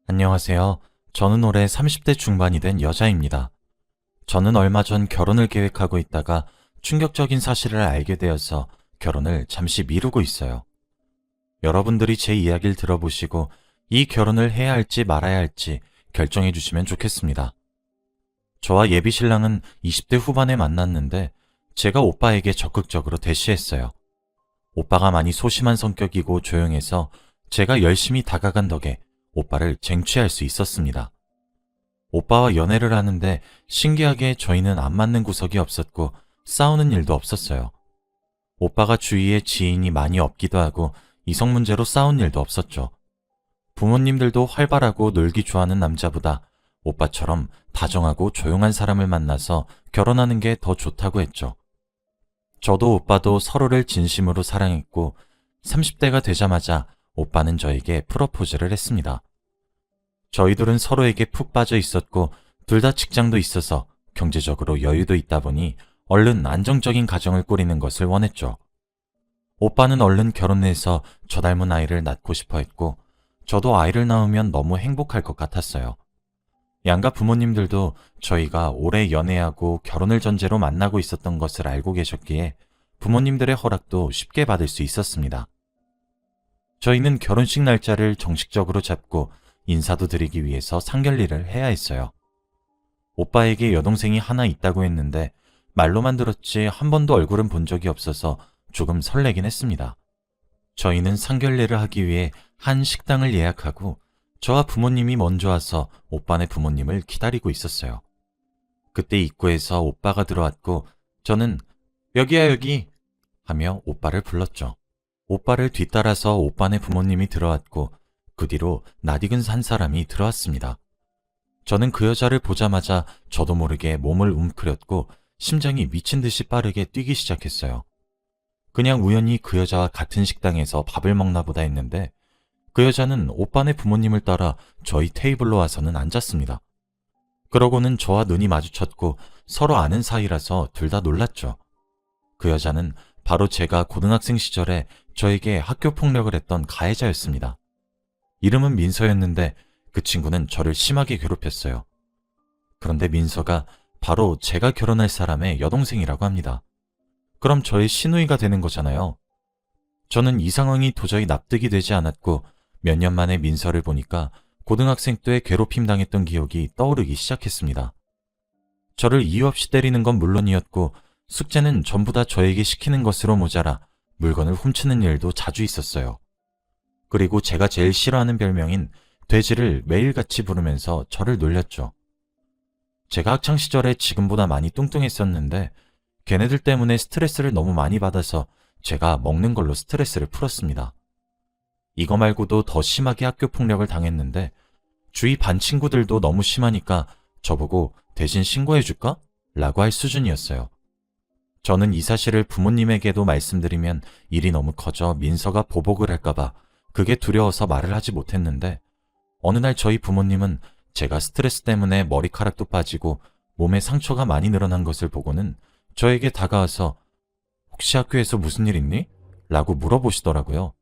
안녕하세요. 저는 올해 30대 중반이 된 여자입니다. 저는 얼마 전 결혼을 계획하고 있다가 충격적인 사실을 알게 되어서 결혼을 잠시 미루고 있어요. 여러분들이 제 이야기를 들어보시고 이 결혼을 해야 할지 말아야 할지 결정해 주시면 좋겠습니다. 저와 예비 신랑은 20대 후반에 만났는데 제가 오빠에게 적극적으로 대시했어요. 오빠가 많이 소심한 성격이고 조용해서 제가 열심히 다가간 덕에 오빠를 쟁취할 수 있었습니다. 오빠와 연애를 하는데 신기하게 저희는 안 맞는 구석이 없었고 싸우는 일도 없었어요. 오빠가 주위에 지인이 많이 없기도 하고 이성 문제로 싸운 일도 없었죠. 부모님들도 활발하고 놀기 좋아하는 남자보다 오빠처럼 다정하고 조용한 사람을 만나서 결혼하는 게 더 좋다고 했죠. 저도 오빠도 서로를 진심으로 사랑했고 30대가 되자마자 오빠는 저에게 프러포즈를 했습니다. 저희들은 서로에게 푹 빠져 있었고 둘 다 직장도 있어서 경제적으로 여유도 있다 보니 얼른 안정적인 가정을 꾸리는 것을 원했죠. 오빠는 얼른 결혼해서 저 닮은 아이를 낳고 싶어 했고 저도 아이를 낳으면 너무 행복할 것 같았어요. 양가 부모님들도 저희가 오래 연애하고 결혼을 전제로 만나고 있었던 것을 알고 계셨기에 부모님들의 허락도 쉽게 받을 수 있었습니다. 저희는 결혼식 날짜를 정식적으로 잡고 인사도 드리기 위해서 상견례를 해야 했어요. 오빠에게 여동생이 하나 있다고 했는데 말로만 들었지 한 번도 얼굴은 본 적이 없어서 조금 설레긴 했습니다. 저희는 상견례를 하기 위해 한 식당을 예약하고 저와 부모님이 먼저 와서 오빠네 부모님을 기다리고 있었어요. 그때 입구에서 오빠가 들어왔고 저는 여기야 여기 하며 오빠를 불렀죠. 오빠를 뒤따라서 오빠네 부모님이 들어왔고 그 뒤로 낯익은 한 사람이 들어왔습니다. 저는 그 여자를 보자마자 저도 모르게 몸을 움크렸고 심장이 미친 듯이 빠르게 뛰기 시작했어요. 그냥 우연히 그 여자와 같은 식당에서 밥을 먹나 보다 했는데 그 여자는 오빠네 부모님을 따라 저희 테이블로 와서는 앉았습니다. 그러고는 저와 눈이 마주쳤고 서로 아는 사이라서 둘 다 놀랐죠. 그 여자는 바로 제가 고등학생 시절에 저에게 학교 폭력을 했던 가해자였습니다. 이름은 민서였는데 그 친구는 저를 심하게 괴롭혔어요. 그런데 민서가 바로 제가 결혼할 사람의 여동생이라고 합니다. 그럼 저의 시누이가 되는 거잖아요. 저는 이 상황이 도저히 납득이 되지 않았고 몇 년 만에 민서를 보니까 고등학생 때 괴롭힘 당했던 기억이 떠오르기 시작했습니다. 저를 이유 없이 때리는 건 물론이었고 숙제는 전부 다 저에게 시키는 것으로 모자라 물건을 훔치는 일도 자주 있었어요. 그리고 제가 제일 싫어하는 별명인 돼지를 매일같이 부르면서 저를 놀렸죠. 제가 학창시절에 지금보다 많이 뚱뚱했었는데 걔네들 때문에 스트레스를 너무 많이 받아서 제가 먹는 걸로 스트레스를 풀었습니다. 이거 말고도 더 심하게 학교 폭력을 당했는데 주위 반 친구들도 너무 심하니까 저보고 대신 신고해줄까? 라고 할 수준이었어요. 저는 이 사실을 부모님에게도 말씀드리면 일이 너무 커져 민서가 보복을 할까봐 그게 두려워서 말을 하지 못했는데 어느 날 저희 부모님은 제가 스트레스 때문에 머리카락도 빠지고 몸에 상처가 많이 늘어난 것을 보고는 저에게 다가와서 혹시 학교에서 무슨 일 있니? 라고 물어보시더라고요.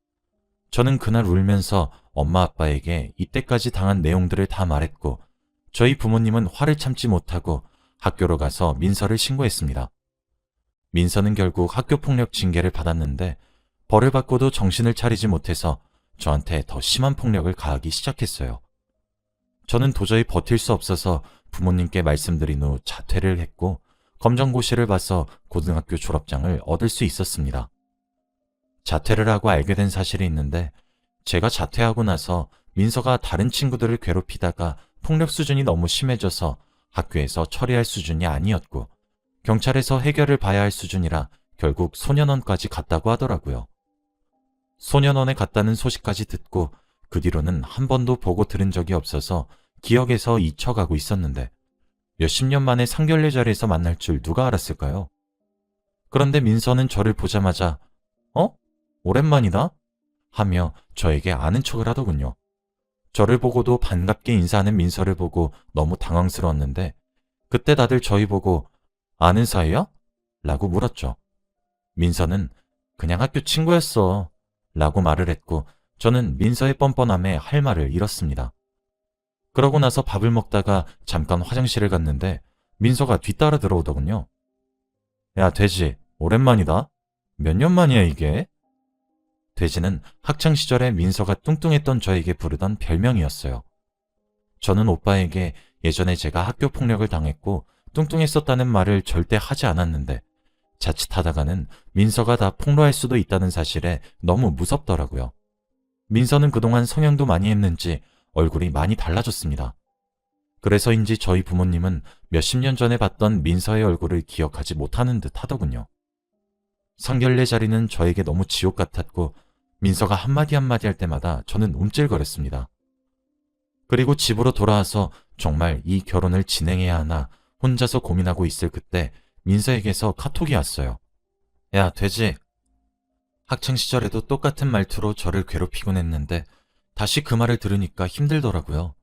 저는 그날 울면서 엄마 아빠에게 이때까지 당한 내용들을 다 말했고 저희 부모님은 화를 참지 못하고 학교로 가서 민서를 신고했습니다. 민서는 결국 학교폭력 징계를 받았는데 벌을 받고도 정신을 차리지 못해서 저한테 더 심한 폭력을 가하기 시작했어요. 저는 도저히 버틸 수 없어서 부모님께 말씀드린 후 자퇴를 했고 검정고시를 봐서 고등학교 졸업장을 얻을 수 있었습니다. 자퇴를 하고 알게 된 사실이 있는데 제가 자퇴하고 나서 민서가 다른 친구들을 괴롭히다가 폭력 수준이 너무 심해져서 학교에서 처리할 수준이 아니었고 경찰에서 해결을 봐야 할 수준이라 결국 소년원까지 갔다고 하더라고요. 소년원에 갔다는 소식까지 듣고 그 뒤로는 한 번도 보고 들은 적이 없어서 기억에서 잊혀가고 있었는데 몇십 년 만에 상견례 자리에서 만날 줄 누가 알았을까요? 그런데 민서는 저를 보자마자 어? 오랜만이다? 하며 저에게 아는 척을 하더군요. 저를 보고도 반갑게 인사하는 민서를 보고 너무 당황스러웠는데 그때 다들 저희 보고 아는 사이야? 라고 물었죠. 민서는 그냥 학교 친구였어 라고 말을 했고 저는 민서의 뻔뻔함에 할 말을 잃었습니다. 그러고 나서 밥을 먹다가 잠깐 화장실을 갔는데 민서가 뒤따라 들어오더군요. 야, 돼지, 오랜만이다. 몇 년 만이야, 이게? 돼지는 학창시절에 민서가 뚱뚱했던 저에게 부르던 별명이었어요. 저는 오빠에게 예전에 제가 학교 폭력을 당했고 뚱뚱했었다는 말을 절대 하지 않았는데 자칫하다가는 민서가 다 폭로할 수도 있다는 사실에 너무 무섭더라고요. 민서는 그동안 성형도 많이 했는지 얼굴이 많이 달라졌습니다. 그래서인지 저희 부모님은 몇십 년 전에 봤던 민서의 얼굴을 기억하지 못하는 듯 하더군요. 상견례 자리는 저에게 너무 지옥 같았고 민서가 한마디 한마디 할 때마다 저는 움찔거렸습니다. 그리고 집으로 돌아와서 정말 이 결혼을 진행해야 하나 혼자서 고민하고 있을 그때 민서에게서 카톡이 왔어요. 야, 돼지. 학창시절에도 똑같은 말투로 저를 괴롭히곤 했는데 다시 그 말을 들으니까 힘들더라고요.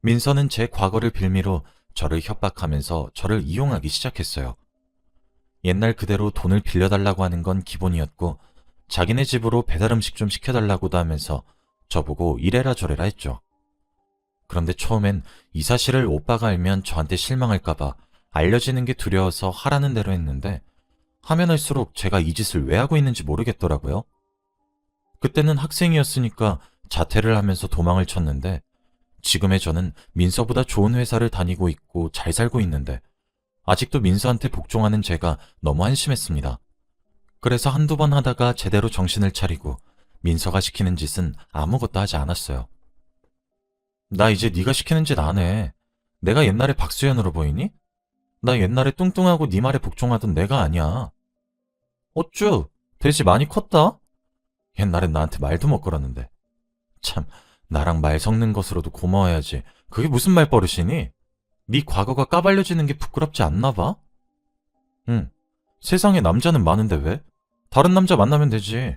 민서는 제 과거를 빌미로 저를 협박하면서 저를 이용하기 시작했어요. 옛날 그대로 돈을 빌려달라고 하는 건 기본이었고 자기네 집으로 배달음식 좀 시켜달라고도 하면서 저보고 이래라 저래라 했죠. 그런데 처음엔 이 사실을 오빠가 알면 저한테 실망할까봐 알려지는 게 두려워서 하라는 대로 했는데 하면 할수록 제가 이 짓을 왜 하고 있는지 모르겠더라고요. 그때는 학생이었으니까 자퇴를 하면서 도망을 쳤는데 지금의 저는 민서보다 좋은 회사를 다니고 있고 잘 살고 있는데 아직도 민서한테 복종하는 제가 너무 한심했습니다. 그래서 한두 번 하다가 제대로 정신을 차리고 민서가 시키는 짓은 아무것도 하지 않았어요. 나 이제 네가 시키는 짓 안 해. 내가 옛날에 박수현으로 보이니? 나 옛날에 뚱뚱하고 네 말에 복종하던 내가 아니야. 어쭈, 돼지 많이 컸다? 옛날엔 나한테 말도 못 걸었는데. 참, 나랑 말 섞는 것으로도 고마워야지. 그게 무슨 말버릇이니? 네 과거가 까발려지는 게 부끄럽지 않나 봐? 응, 세상에 남자는 많은데 왜? 다른 남자 만나면 되지.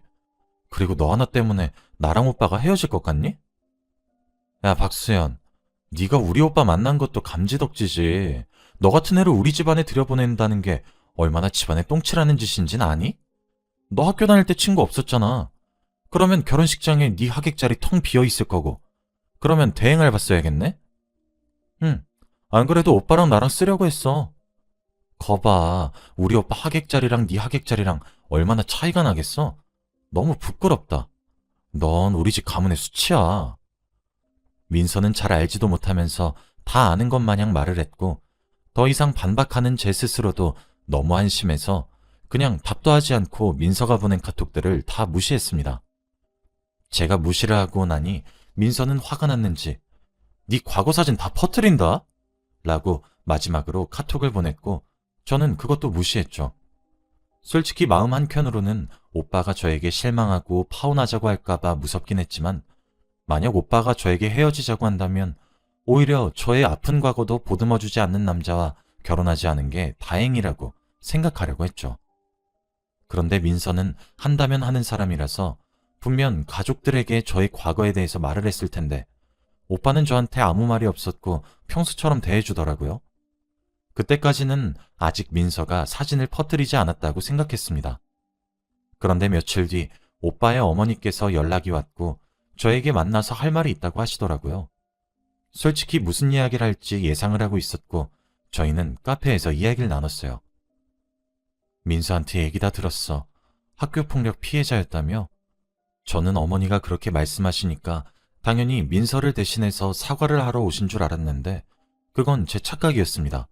그리고 너 하나 때문에 나랑 오빠가 헤어질 것 같니? 야, 박수현. 네가 우리 오빠 만난 것도 감지덕지지. 너 같은 애를 우리 집안에 들여보낸다는 게 얼마나 집안에 똥칠하는 짓인진 아니? 너 학교 다닐 때 친구 없었잖아. 그러면 결혼식장에 네 하객 자리 텅 비어 있을 거고. 그러면 대행할 봤어야겠네? 응. 안 그래도 오빠랑 나랑 쓰려고 했어. 거봐. 우리 오빠 하객 자리랑 네 하객 자리랑 얼마나 차이가 나겠어? 너무 부끄럽다. 넌 우리 집 가문의 수치야. 민서는 잘 알지도 못하면서 다 아는 것 마냥 말을 했고 더 이상 반박하는 제 스스로도 너무 한심해서 그냥 답도 하지 않고 민서가 보낸 카톡들을 다 무시했습니다. 제가 무시를 하고 나니 민서는 화가 났는지 네 과거 사진 다 퍼뜨린다? 라고 마지막으로 카톡을 보냈고 저는 그것도 무시했죠. 솔직히 마음 한켠으로는 오빠가 저에게 실망하고 파혼하자고 할까봐 무섭긴 했지만 만약 오빠가 저에게 헤어지자고 한다면 오히려 저의 아픈 과거도 보듬어주지 않는 남자와 결혼하지 않은 게 다행이라고 생각하려고 했죠. 그런데 민서는 한다면 하는 사람이라서 분명 가족들에게 저의 과거에 대해서 말을 했을 텐데 오빠는 저한테 아무 말이 없었고 평소처럼 대해주더라고요. 그때까지는 아직 민서가 사진을 퍼뜨리지 않았다고 생각했습니다. 그런데 며칠 뒤 오빠의 어머니께서 연락이 왔고 저에게 만나서 할 말이 있다고 하시더라고요. 솔직히 무슨 이야기를 할지 예상을 하고 있었고 저희는 카페에서 이야기를 나눴어요. 민서한테 얘기 다 들었어. 학교폭력 피해자였다며? 저는 어머니가 그렇게 말씀하시니까 당연히 민서를 대신해서 사과를 하러 오신 줄 알았는데 그건 제 착각이었습니다.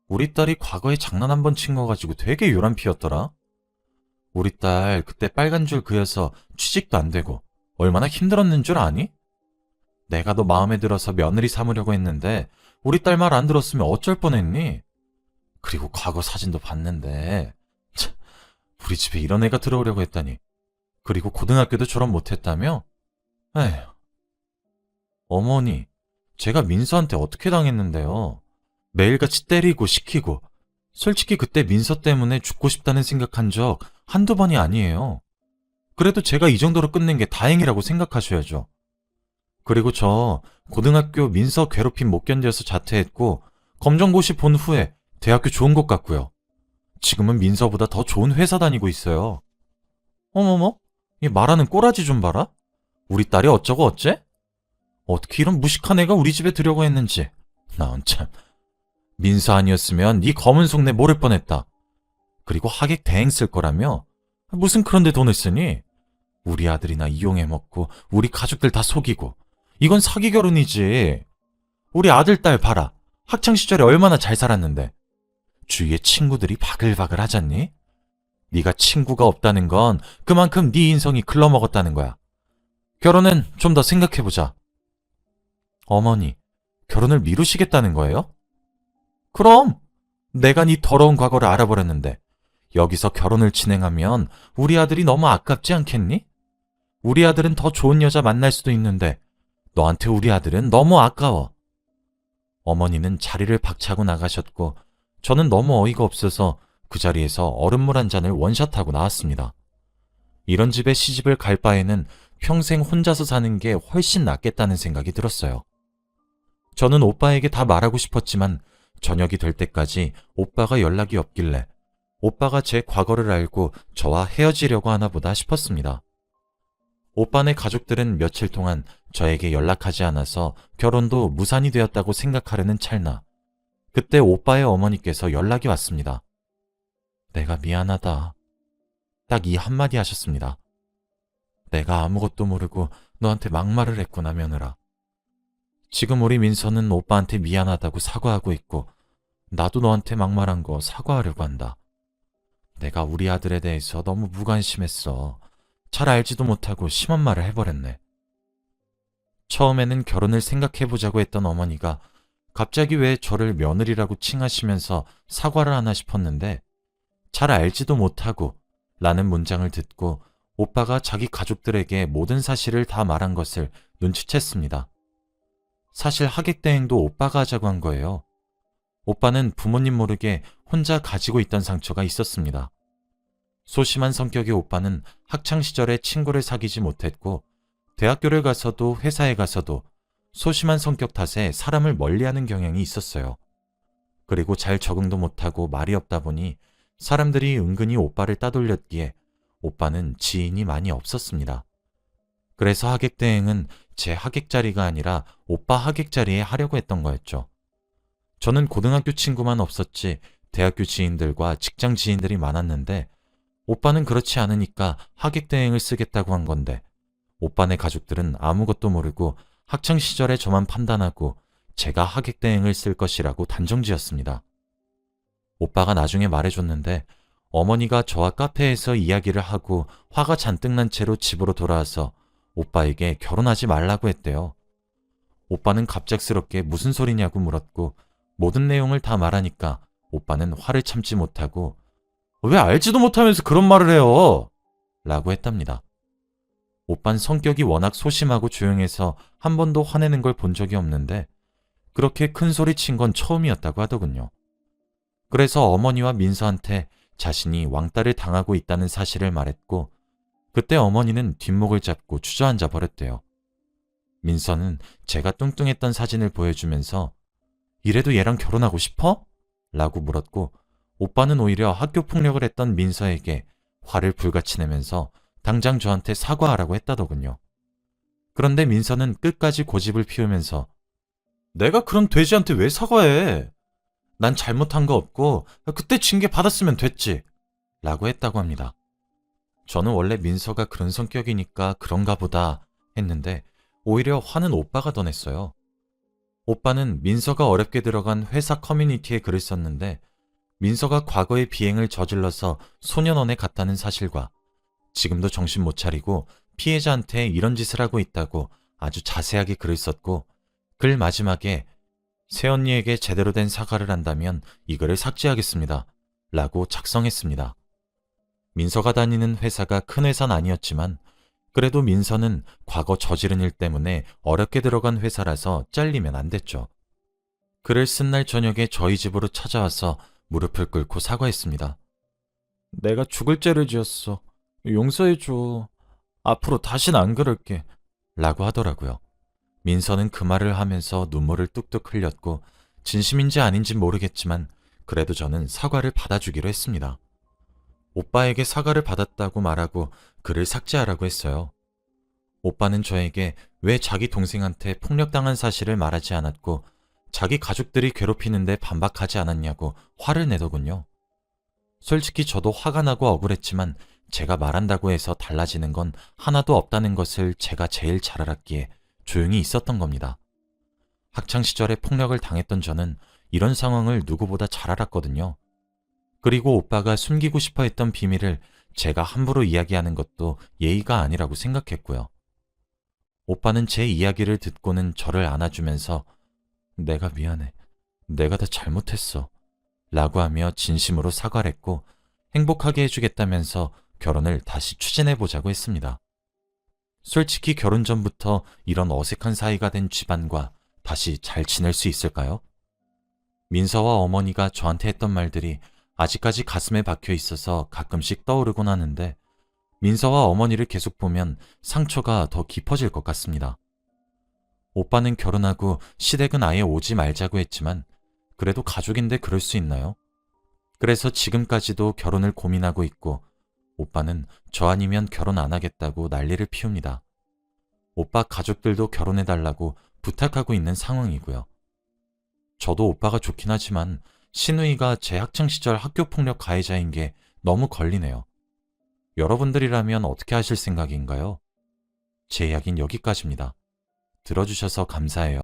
우리 딸이 과거에 장난 한 번 친 거 가지고 되게 요란 피였더라. 우리 딸 그때 빨간 줄 그여서 취직도 안 되고 얼마나 힘들었는 줄 아니? 내가 너 마음에 들어서 며느리 삼으려고 했는데 우리 딸 말 안 들었으면 어쩔 뻔했니? 그리고 과거 사진도 봤는데 참, 우리 집에 이런 애가 들어오려고 했다니. 그리고 고등학교도 졸업 못했다며? 에휴. 어머니, 제가 민서한테 어떻게 당했는데요? 매일같이 때리고 시키고 솔직히 그때 민서 때문에 죽고 싶다는 생각한 적 한두 번이 아니에요. 그래도 제가 이 정도로 끝낸 게 다행이라고 생각하셔야죠. 그리고 저 고등학교 민서 괴롭힘 못 견뎌서 자퇴했고 검정고시 본 후에 대학교 좋은 곳 갔고요. 지금은 민서보다 더 좋은 회사 다니고 있어요. 어머머? 이 말하는 꼬라지 좀 봐라. 우리 딸이 어쩌고 어째? 어떻게 이런 무식한 애가 우리 집에 들여고 했는지. 나 참. 민서 아니었으면 네 검은 속내 모를 뻔했다. 그리고 하객 대행 쓸 거라며? 무슨 그런데 돈을 쓰니? 우리 아들이나 이용해 먹고 우리 가족들 다 속이고. 이건 사기 결혼이지. 우리 아들 딸 봐라. 학창시절에 얼마나 잘 살았는데. 주위에 친구들이 바글바글 하잖니? 네가 친구가 없다는 건 그만큼 네 인성이 글러먹었다는 거야. 결혼은 좀 더 생각해보자. 어머니, 결혼을 미루시겠다는 거예요? 그럼 내가 네 더러운 과거를 알아버렸는데 여기서 결혼을 진행하면 우리 아들이 너무 아깝지 않겠니? 우리 아들은 더 좋은 여자 만날 수도 있는데 너한테 우리 아들은 너무 아까워. 어머니는 자리를 박차고 나가셨고 저는 너무 어이가 없어서 그 자리에서 얼음물 한 잔을 원샷하고 나왔습니다. 이런 집에 시집을 갈 바에는 평생 혼자서 사는 게 훨씬 낫겠다는 생각이 들었어요. 저는 오빠에게 다 말하고 싶었지만 저녁이 될 때까지 오빠가 연락이 없길래 오빠가 제 과거를 알고 저와 헤어지려고 하나 보다 싶었습니다. 오빠네 가족들은 며칠 동안 저에게 연락하지 않아서 결혼도 무산이 되었다고 생각하려는 찰나 그때 오빠의 어머니께서 연락이 왔습니다. 내가 미안하다. 딱 이 한마디 하셨습니다. 내가 아무것도 모르고 너한테 막말을 했구나 며느라. 지금 우리 민서는 오빠한테 미안하다고 사과하고 있고 나도 너한테 막말한 거 사과하려고 한다. 내가 우리 아들에 대해서 너무 무관심했어. 잘 알지도 못하고 심한 말을 해버렸네. 처음에는 결혼을 생각해보자고 했던 어머니가 갑자기 왜 저를 며느리라고 칭하시면서 사과를 하나 싶었는데 잘 알지도 못하고 라는 문장을 듣고 오빠가 자기 가족들에게 모든 사실을 다 말한 것을 눈치챘습니다. 사실 하객대행도 오빠가 하자고 한 거예요. 오빠는 부모님 모르게 혼자 가지고 있던 상처가 있었습니다. 소심한 성격의 오빠는 학창시절에 친구를 사귀지 못했고 대학교를 가서도 회사에 가서도 소심한 성격 탓에 사람을 멀리하는 경향이 있었어요. 그리고 잘 적응도 못하고 말이 없다 보니 사람들이 은근히 오빠를 따돌렸기에 오빠는 지인이 많이 없었습니다. 그래서 하객대행은 제 하객자리가 아니라 오빠 하객자리에 하려고 했던 거였죠. 저는 고등학교 친구만 없었지 대학교 지인들과 직장 지인들이 많았는데 오빠는 그렇지 않으니까 하객대행을 쓰겠다고 한 건데 오빠네 가족들은 아무것도 모르고 학창시절에 저만 판단하고 제가 하객대행을 쓸 것이라고 단정지었습니다. 오빠가 나중에 말해줬는데 어머니가 저와 카페에서 이야기를 하고 화가 잔뜩 난 채로 집으로 돌아와서 오빠에게 결혼하지 말라고 했대요. 오빠는 갑작스럽게 무슨 소리냐고 물었고 모든 내용을 다 말하니까 오빠는 화를 참지 못하고 왜 알지도 못하면서 그런 말을 해요? 라고 했답니다. 오빤 성격이 워낙 소심하고 조용해서 한 번도 화내는 걸 본 적이 없는데 그렇게 큰 소리 친 건 처음이었다고 하더군요. 그래서 어머니와 민서한테 자신이 왕따를 당하고 있다는 사실을 말했고 그때 어머니는 뒷목을 잡고 주저앉아 버렸대요. 민서는 제가 뚱뚱했던 사진을 보여주면서 이래도 얘랑 결혼하고 싶어? 라고 물었고 오빠는 오히려 학교 폭력을 했던 민서에게 화를 불같이 내면서 당장 저한테 사과하라고 했다더군요. 그런데 민서는 끝까지 고집을 피우면서 내가 그런 돼지한테 왜 사과해? 난 잘못한 거 없고 그때 징계 받았으면 됐지. 라고 했다고 합니다. 저는 원래 민서가 그런 성격이니까 그런가 보다 했는데 오히려 화는 오빠가 더 냈어요. 오빠는 민서가 어렵게 들어간 회사 커뮤니티에 글을 썼는데 민서가 과거에 비행을 저질러서 소년원에 갔다는 사실과 지금도 정신 못 차리고 피해자한테 이런 짓을 하고 있다고 아주 자세하게 글을 썼고 글 마지막에 새언니에게 제대로 된 사과를 한다면 이 글을 삭제하겠습니다. 라고 작성했습니다. 민서가 다니는 회사가 큰 회사는 아니었지만 그래도 민서는 과거 저지른 일 때문에 어렵게 들어간 회사라서 잘리면 안 됐죠. 글을 쓴 날 저녁에 저희 집으로 찾아와서 무릎을 꿇고 사과했습니다. 내가 죽을 죄를 지었어. 용서해줘. 앞으로 다신 안 그럴게. 라고 하더라고요. 민서는 그 말을 하면서 눈물을 뚝뚝 흘렸고 진심인지 아닌지 모르겠지만 그래도 저는 사과를 받아주기로 했습니다. 오빠에게 사과를 받았다고 말하고 글을 삭제하라고 했어요. 오빠는 저에게 왜 자기 동생한테 폭력당한 사실을 말하지 않았고 자기 가족들이 괴롭히는데 반박하지 않았냐고 화를 내더군요. 솔직히 저도 화가 나고 억울했지만 제가 말한다고 해서 달라지는 건 하나도 없다는 것을 제가 제일 잘 알았기에 조용히 있었던 겁니다. 학창시절에 폭력을 당했던 저는 이런 상황을 누구보다 잘 알았거든요. 그리고 오빠가 숨기고 싶어 했던 비밀을 제가 함부로 이야기하는 것도 예의가 아니라고 생각했고요. 오빠는 제 이야기를 듣고는 저를 안아주면서 내가 미안해. 내가 다 잘못했어. 라고 하며 진심으로 사과를 했고 행복하게 해주겠다면서 결혼을 다시 추진해보자고 했습니다. 솔직히 결혼 전부터 이런 어색한 사이가 된 집안과 다시 잘 지낼 수 있을까요? 민서와 어머니가 저한테 했던 말들이 아직까지 가슴에 박혀 있어서 가끔씩 떠오르곤 하는데 민서와 어머니를 계속 보면 상처가 더 깊어질 것 같습니다. 오빠는 결혼하고 시댁은 아예 오지 말자고 했지만 그래도 가족인데 그럴 수 있나요? 그래서 지금까지도 결혼을 고민하고 있고 오빠는 저 아니면 결혼 안 하겠다고 난리를 피웁니다. 오빠 가족들도 결혼해달라고 부탁하고 있는 상황이고요. 저도 오빠가 좋긴 하지만 신우이가 제 학창시절 학교폭력 가해자인 게 너무 걸리네요. 여러분들이라면 어떻게 하실 생각인가요? 제 이야기는 여기까지입니다. 들어주셔서 감사해요.